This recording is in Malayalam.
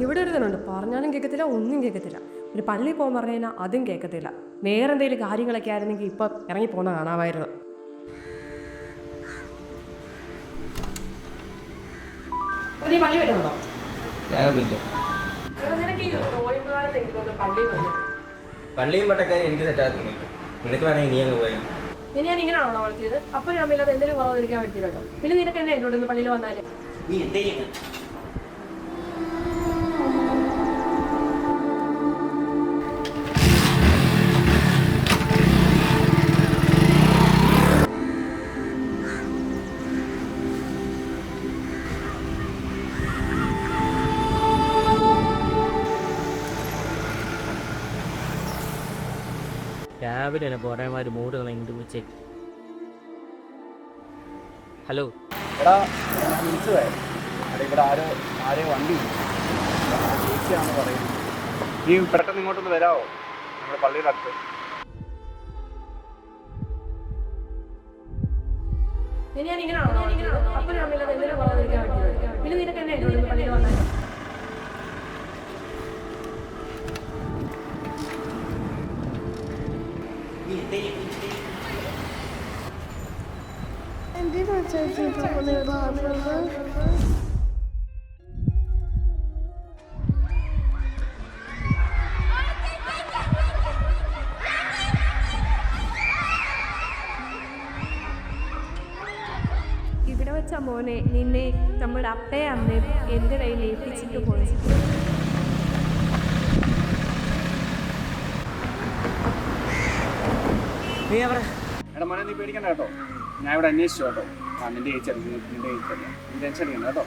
ഇവിടെ ഒരു തന്നുണ്ട്, പറഞ്ഞാലും കേൾക്കത്തില്ല, ഒന്നും കേൾക്കത്തില്ല. ഒരു പള്ളിയിൽ പോകാൻ പറഞ്ഞു കഴിഞ്ഞാൽ അതും കേൾക്കത്തില്ല. വേറെ എന്തെങ്കിലും കാര്യങ്ങളൊക്കെ ആയിരുന്നെങ്കിൽ ഇപ്പം ഇറങ്ങിപ്പോകുന്ന കാണാമായിരുന്നു. നീ പള്ളി വരുന്നുണ്ടോ? പള്ളിയും പട്ടക്കാരും എനിക്ക് സെറ്റാക്കുന്നില്ല. നിനക്ക് വേണമെങ്കിൽ നീ അങ്ങ് പോയാൽ. ഇനി ഞാൻ ഇങ്ങനെയാണോ വളർത്തിയത്? അപ്പം ഞാൻ അമ്മയില്ലാതെ എന്തെങ്കിലും കുറവെന്നിരിക്കാൻ പറ്റില്ലല്ലോ. പിന്നെ നിനക്ക് എന്നെ എന്നോട് പള്ളിയിൽ വന്നാല് നീ എന്തെങ്കിലും രാവിലെ തന്നെ പോരാമാർ മൂട് കളഞ്ഞിട്ട് വെച്ചേ. ഹലോ എടാ, ഞാൻ വിളിച്ചതേ. എടാ, ഇവിടെ ആരെയോ വണ്ടി ചേച്ചിയാണെന്ന് പറയുന്നത്. നീ പെട്ടെന്ന് ഇങ്ങോട്ടൊന്ന് വരാമോ? നമ്മുടെ പള്ളിയുടെ അടുത്ത്. ഞാൻ ഇങ്ങനെയാണോ? അപ്പം ഞാൻ അമ്മയില്ലാതെ എന്തെങ്കിലും കുറവെന്നിരിക്കാൻ പറ്റില്ലല്ലോ. പിന്നെ നിനക്ക് എന്നെ എന്നോട് പള്ളിയിൽ വന്നാല് ഇവിടെ വെച്ച മോനെ നിന്നെ നമ്മുടെ അപ്പയും അമ്മയും എൻ്റെ കയ്യിൽ ഏൽപ്പിച്ചിട്ട് പോയി. എടാ മോനെ, നീ പേടിക്കണ്ട കേട്ടോ. ഞാൻ ഇവിടെ അന്വേഷിച്ചു കേട്ടോ. നിന്റെ ചേച്ചി നിന്റെ ചേച്ചി നീ ടെൻഷൻ അടിക്കണ്ട കേട്ടോ.